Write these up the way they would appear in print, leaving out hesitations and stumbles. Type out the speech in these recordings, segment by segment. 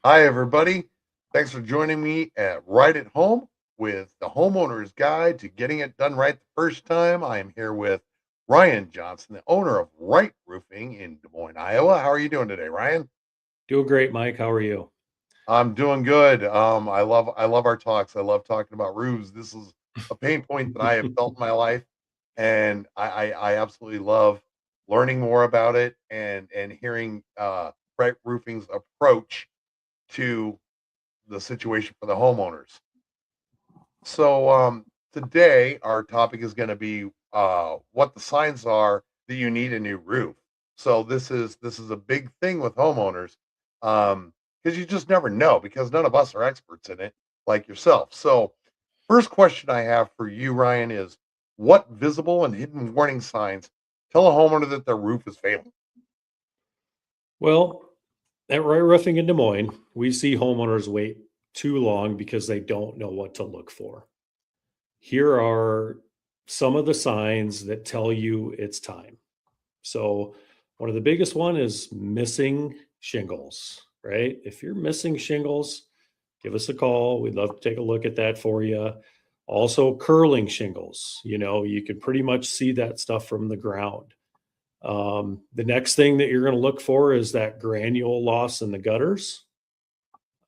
Hi, everybody. Thanks for joining me at Right at Home with the Homeowner's Guide to Getting It Done Right the First Time. I am here with Ryan Johnson, the owner of Right Roofing in Des Moines, Iowa. How are you doing today, Ryan? Doing great, Mike. How are you? I'm doing good. I love our talks. I love talking about roofs. This is a pain point that I have felt in my life, and I absolutely love learning more about it and hearing Right Roofing's approach to the situation for the homeowners. So today our topic is going to be what the signs are that you need a new roof. So this is a big thing with homeowners because you just never know because none of us are experts in it like yourself. So first question I have for you, Ryan, is what visible and hidden warning signs tell a homeowner that their roof is failing? Well, at Roy Roofing in Des Moines, we see homeowners wait too long because they don't know what to look for. Here are some of the signs that tell you it's time. So, one of the biggest one is missing shingles, right? If you're missing shingles, give us a call. We'd love to take a look at that for you. Also, curling shingles, you can pretty much see that stuff from the ground. The next thing that you're going to look for is that granule loss in the gutters.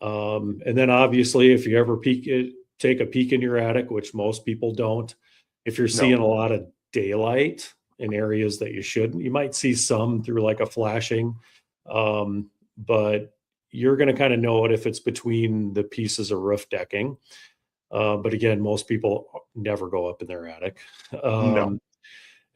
And then obviously, if you ever take a peek in your attic, which most people don't, if you're No. seeing a lot of daylight in areas that you shouldn't, you might see some through like a flashing, but you're going to kind of know it if it's between the pieces of roof decking. But again, most people never go up in their attic. No. Um,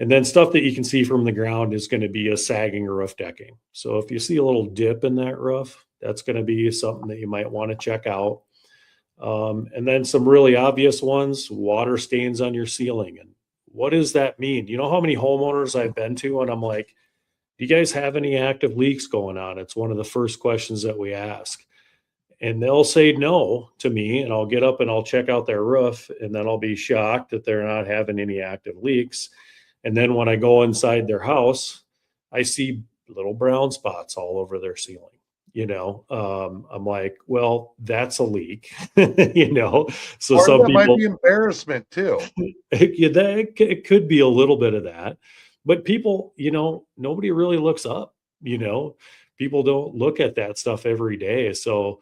and then stuff that you can see from the ground is going to be a sagging roof decking. So if you see a little dip in that roof, that's going to be something that you might want to check out. And then some really obvious ones, water stains on your ceiling. And what does that mean? You know how many homeowners I've been to and I'm like, do you guys have any active leaks going on? It's one of the first questions that we ask. And they'll say no to me, and I'll get up and I'll check out their roof, and then I'll be shocked that they're not having any active leaks. And then when I go inside their house, I see little brown spots all over their ceiling. I'm like, well, that's a leak, you know. So Or some that might be people, embarrassment too. it could be a little bit of that, but people, nobody really looks up. People don't look at that stuff every day. So,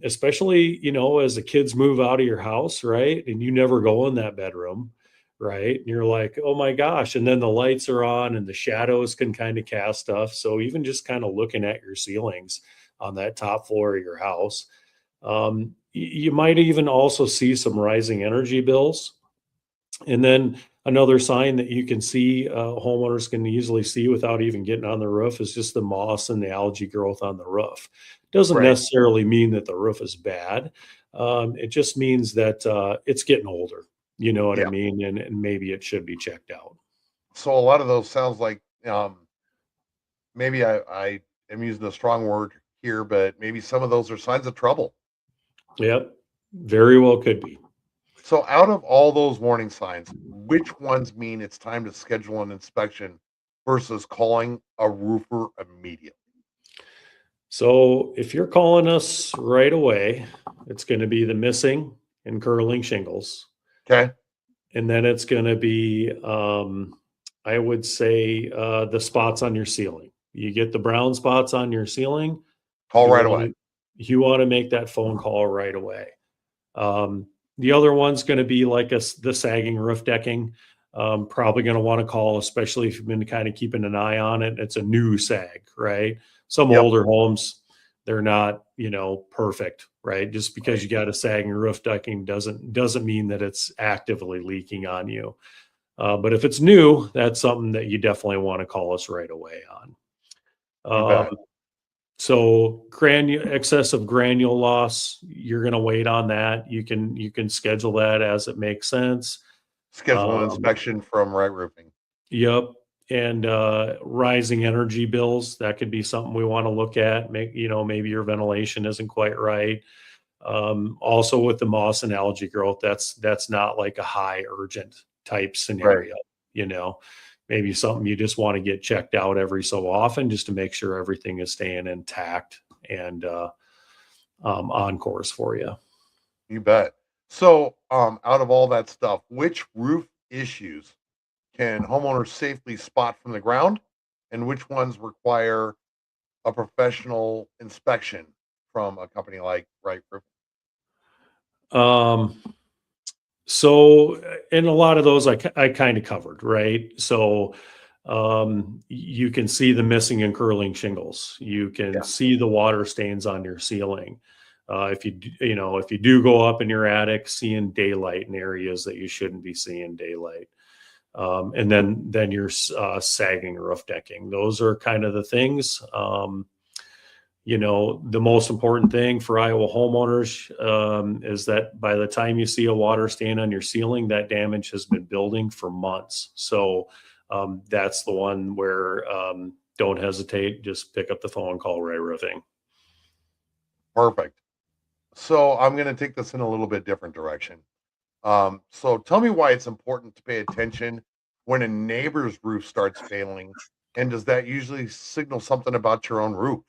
especially as the kids move out of your house, right, and you never go in that bedroom, right, and you're like, oh my gosh, and then the lights are on and the shadows can kind of cast stuff. So even just kind of looking at your ceilings on that top floor of your house, you might even also see some rising energy bills. And then another sign that you can see, homeowners can easily see without even getting on the roof, is just the moss and the algae growth on the roof. Doesn't Right. necessarily mean that the roof is bad. It just means that it's getting older. You know what I Yeah. mean? And maybe it should be checked out. So a lot of those sounds like maybe I am using a strong word here, but maybe some of those are signs of trouble. Yep, very well could be. So out of all those warning signs, which ones mean it's time to schedule an inspection versus calling a roofer immediately? So if you're calling us right away, it's going to be the missing and curling shingles. Okay. And then it's going to be, I would say, the spots on your ceiling. You get the brown spots on your ceiling, Call you right want away. to you want to make that phone call right away. Um, the other one's going to be like the sagging roof decking. Probably going to want to call, especially if you've been kind of keeping an eye on it. It's a new sag, right? Some Yep. older homes, they're not, perfect, right? Just because Right. you got a sagging roof decking doesn't mean that it's actively leaking on you. But if it's new, that's something that you definitely want to call us right away You on. bet. So excessive granule loss, you're going to wait on that. You can schedule that as it makes sense. Schedule an Um, inspection from Right Roofing. yep. And rising energy bills, that could be something we want to look at. Maybe your ventilation isn't quite right. Also with the moss and algae growth, that's not like a high urgent type Right. scenario, you know. Maybe something you just want to get checked out every so often just to make sure everything is staying intact. And encores for you. You bet. So, out of all that stuff, which roof issues can homeowners safely spot from the ground, and which ones require a professional inspection from a company like Right Roof? Um, so, and a lot of those I kind of covered, right? So, you can see the missing and curling shingles. You can Yeah, see the water stains on your ceiling. If you do go up in your attic, seeing daylight in areas that you shouldn't be seeing daylight. And then your sagging roof decking. Those are kind of the things. The most important thing for Iowa homeowners is that by the time you see a water stain on your ceiling, that damage has been building for months. So that's the one where don't hesitate. Just pick up the phone, call Ray Roofing. perfect. So, I'm going to take this in a little bit different direction. So, tell me why it's important to pay attention when a neighbor's roof starts failing, and does that usually signal something about your own roof?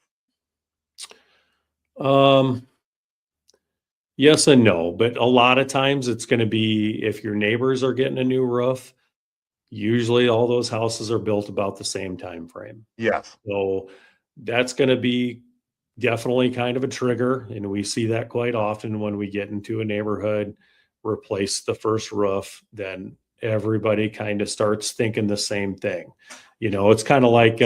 Um, yes and no, but a lot of times it's going to be if your neighbors are getting a new roof. Usually, all those houses are built about the same time frame. Yes. So that's going to be definitely kind of a trigger. And we see that quite often when we get into a neighborhood, replace the first roof, then everybody kind of starts thinking the same thing. It's kind of like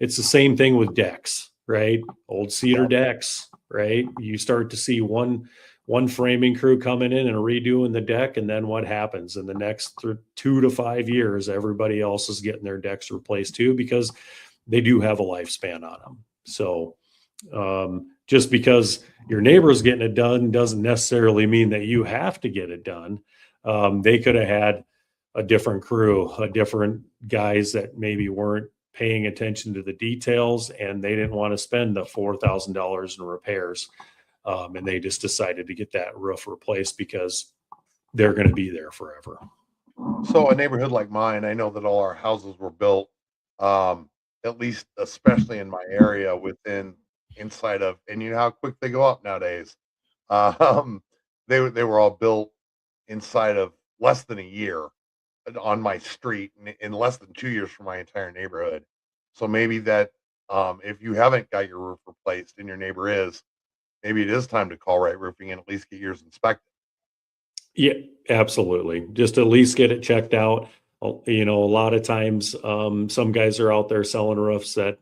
it's the same thing with decks, right? Old cedar Yeah. decks, right? You start to see one framing crew coming in and redoing the deck, and then what happens in the next 2 to 5 years? Everybody else is getting their decks replaced too because they do have a lifespan on them. So just because your neighbor's getting it done doesn't necessarily mean that you have to get it done. They could have had a different crew, a different guys that maybe weren't paying attention to the details, and they didn't want to spend the $4,000 in repairs. And they just decided to get that roof replaced because they're going to be there forever. So, a neighborhood like mine, I know that all our houses were built, at least, especially in my area, within inside of, and you know how quick they go up nowadays. Um, they were all built inside of less than a year on my street, and in less than 2 years for my entire neighborhood. So maybe that, if you haven't got your roof replaced and your neighbor is, maybe it is time to call Right Roofing and at least get yours inspected. Yeah, absolutely. Just at least get it checked out. A lot of times, some guys are out there selling roofs that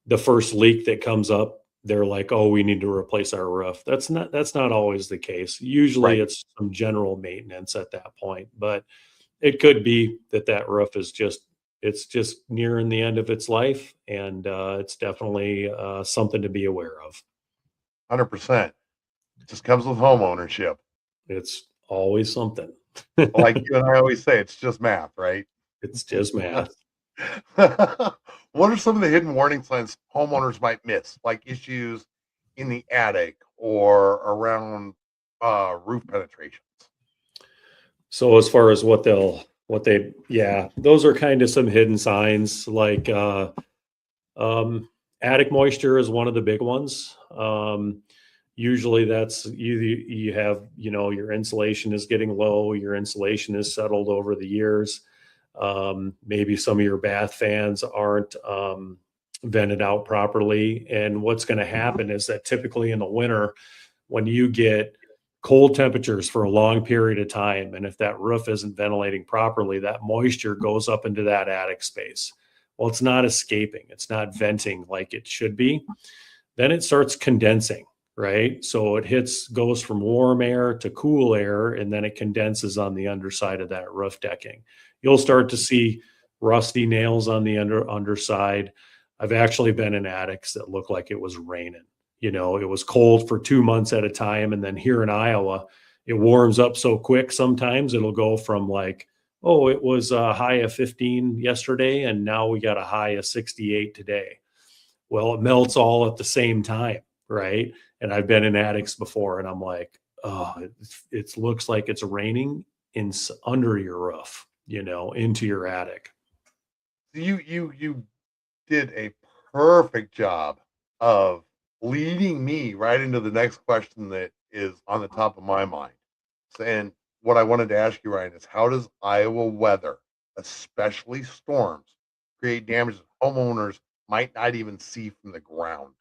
the first leak that comes up, they're like, "Oh, we need to replace our roof." That's not always the case. Usually, Right. it's some general maintenance at that point, but it could be that roof is just nearing the end of its life, and it's definitely something to be aware of. 100%. Just comes with home ownership. It's always something. Like you and I always say, it's just math, right? It's just math. What are some of the hidden warning signs homeowners might miss, like issues in the attic or around roof penetrations? So as far as yeah, those are kind of some hidden signs like attic moisture is one of the big ones. Usually that's you have, your insulation is getting low, your insulation is settled over the years. Maybe some of your bath fans aren't vented out properly. And what's going to happen is that typically in the winter, when you get cold temperatures for a long period of time, and if that roof isn't ventilating properly, that moisture goes up into that attic space. Well, it's not escaping, it's not venting like it should be. Then it starts condensing, right? So goes from warm air to cool air, and then it condenses on the underside of that roof decking. You'll start to see rusty nails on the underside. I've actually been in attics that look like it was raining. It was cold for 2 months at a time. And then here in Iowa, it warms up so quick. Sometimes it'll go from like, oh, it was a high of 15 yesterday, and now we got a high of 68 today. Well, it melts all at the same time, right? And I've been in attics before, and I'm like, oh, it looks like it's raining under your roof, into your attic. You did a perfect job of leading me right into the next question that is on the top of my mind. And what I wanted to ask you, Ryan, is how does Iowa weather, especially storms, create damage that homeowners might not even see from the ground?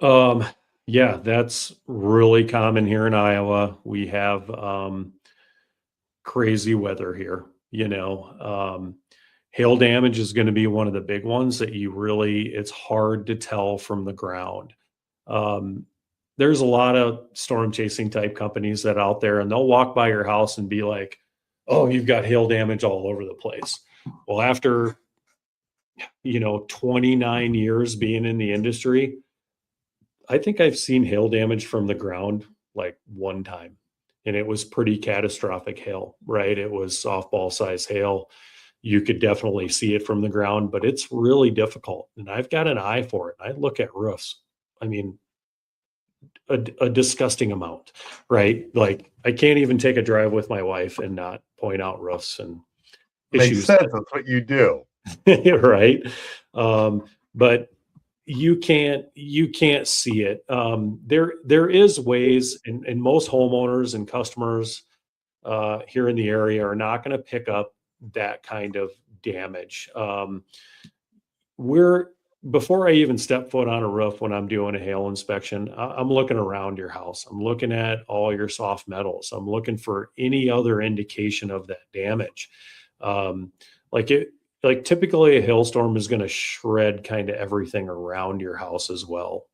Um, yeah, that's really common here in Iowa. We have crazy weather here, you know. Hail damage is going to be one of the big ones that it's hard to tell from the ground. Um, there's a lot of storm chasing type companies that out there, and they'll walk by your house and be like, "Oh, you've got hail damage all over the place." Well, after 29 years being in the industry, I think I've seen hail damage from the ground like one time, and it was pretty catastrophic hail, right? It was softball size hail. You could definitely see it from the ground, but it's really difficult. And I've got an eye for it. I look at roofs. I mean, a disgusting amount, right? Like I can't even take a drive with my wife and not point out roofs and Makes issues sense. That's what you do. that, right? But you can't see it. There is ways, and most homeowners and customers here in the area are not going to pick up that kind of damage. We're Before I even step foot on a roof when I'm doing a hail inspection, I'm looking around your house. I'm looking at all your soft metals. I'm looking for any other indication of that damage. Um, like it, like typically a hailstorm is going to shred kind of everything around your house as well,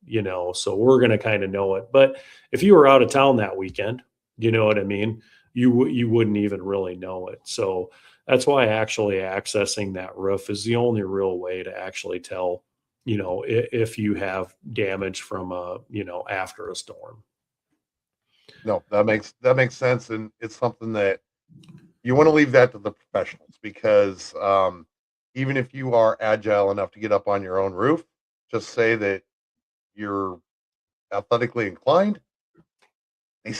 so we're going to kind of know it. But if you were out of town that weekend, you know what I mean? You wouldn't even really know it. So that's why actually accessing that roof is the only real way to actually tell, if you have damage from after a storm. No, that makes sense, and it's something that you want to leave that to the professionals because even if you are agile enough to get up on your own roof, just say that you're athletically inclined. They,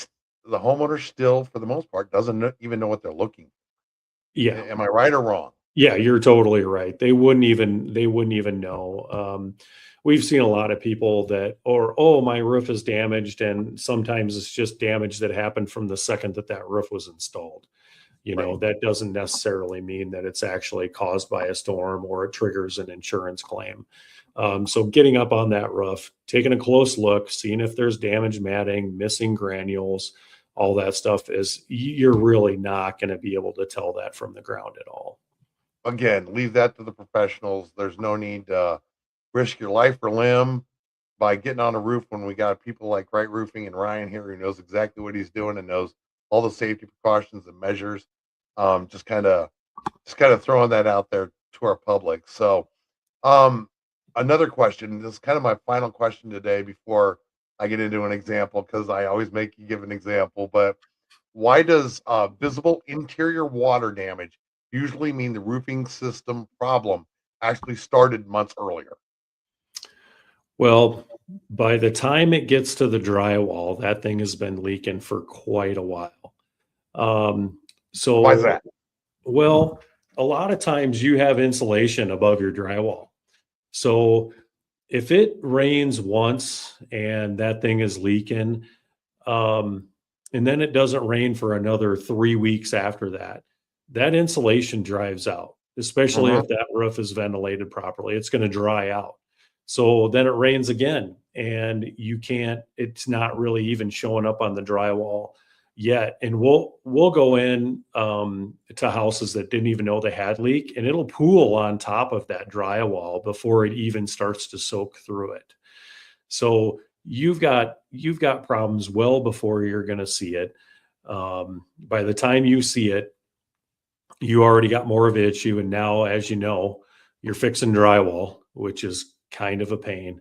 the homeowner still, for the most part, doesn't even know what they're looking. Yeah. Am I right or wrong? Yeah, you're totally right. They wouldn't even know. We've seen a lot of people that, or, oh, my roof is damaged. And sometimes it's just damage that happened from the second that that roof was installed. Right. That doesn't necessarily mean that it's actually caused by a storm or it triggers an insurance claim. So getting up on that roof, taking a close look, seeing if there's damaged matting, missing granules, all that stuff you're really not going to be able to tell that from the ground at all. Again, leave that to the professionals. There's no need to risk your life or limb by getting on a roof when we got people like Right Roofing and Ryan here who knows exactly what he's doing and knows all the safety precautions and measures. Um, just kind of, just kind of throwing that out there to our public. So, um, another question. This is kind of my final question today before I get into an example because I always make you give an example. But why does visible interior water damage usually mean the roofing system problem actually started months earlier? Well, by the time it gets to the drywall, that thing has been leaking for quite a while. Um, Why is so, that? well, a lot of times you have insulation above your drywall. So if it rains once and that thing is leaking, um, and then it doesn't rain for another 3 weeks after that, that insulation dries out, especially Hmm. if that roof is ventilated properly. It's going to dry out. So then it rains again, and it's not really even showing up on the drywall yet. And we'll go in to houses that didn't even know they had leak, and it'll pool on top of that drywall before it even starts to soak through it. So you've got problems well before you're going to see it. By the time you see it, you already got more of an issue, and now, as you know, you're fixing drywall, which is kind of a pain,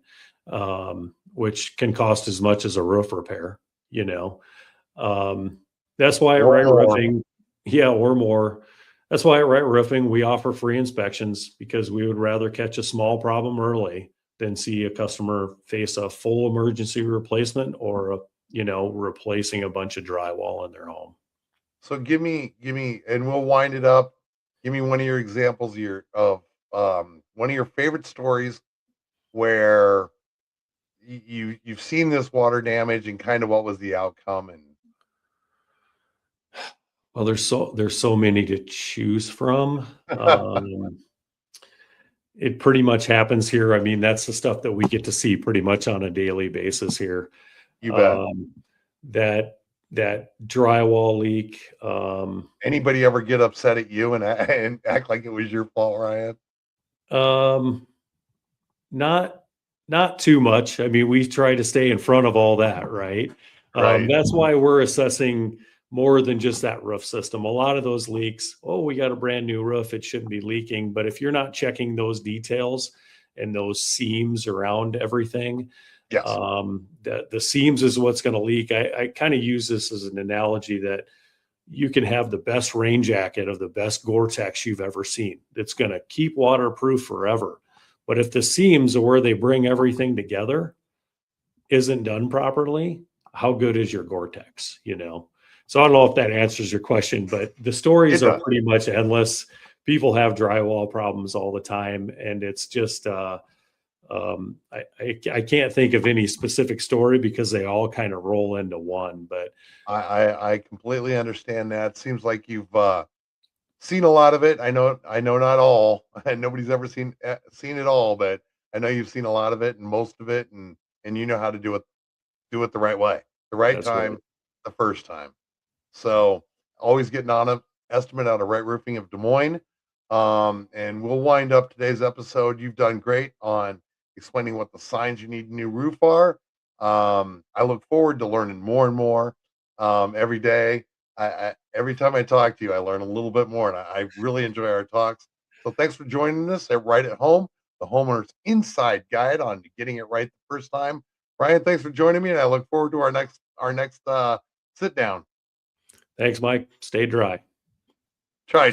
which can cost as much as a roof repair. You know, um, that's why at Or Right more. Roofing, yeah, or more. That's why at Right Roofing we offer free inspections because we would rather catch a small problem early than see a customer face a full emergency replacement or replacing a bunch of drywall in their home. So give me, and we'll wind it up. Give me one of your examples of one of your favorite stories where you've seen this water damage, and kind of what was the outcome? And Well, there's so many to choose from. It pretty much happens here. I mean, that's the stuff that we get to see pretty much on a daily basis here. you bet. Um, that that drywall leak. Anybody ever get upset at you and act like it was your fault, Ryan? Um, not not too much. I mean, we try to stay in front of all that, right? Right. That's why we're assessing more than just that roof system. A lot of those leaks, oh, we got a brand new roof, it shouldn't be leaking. But if you're not checking those details and those seams around everything, Yes. the seams is what's going to leak. I kind of use this as an analogy that you can have the best rain jacket of the best Gore-Tex you've ever seen. It's going to keep waterproof forever. But if the seams are where they bring everything together isn't done properly, how good is your Gore-Tex, you know? So I don't know if that answers your question, but the stories It are does. pretty much endless. People have drywall problems all the time, and it's just I can't think of any specific story because they all kind of roll into one. But I completely understand that. Seems like you've seen a lot of it. I know not all, and nobody's ever seen it all, but I know you've seen a lot of it and most of it, and you know how to do it the right way, the right that's time, right. the first time. So always getting on a estimate out of Right Roofing of Des Moines. And we'll wind up today's episode. You've done great on explaining what the signs you need a new roof are. I look forward to learning more and more every day. Every time I talk to you, I learn a little bit more, and I really enjoy our talks. So thanks for joining us at Right at Home, the homeowner's inside guide on getting it right the first time. Brian, thanks for joining me, and I look forward to our next sit down. Thanks, Mike. Stay dry. Try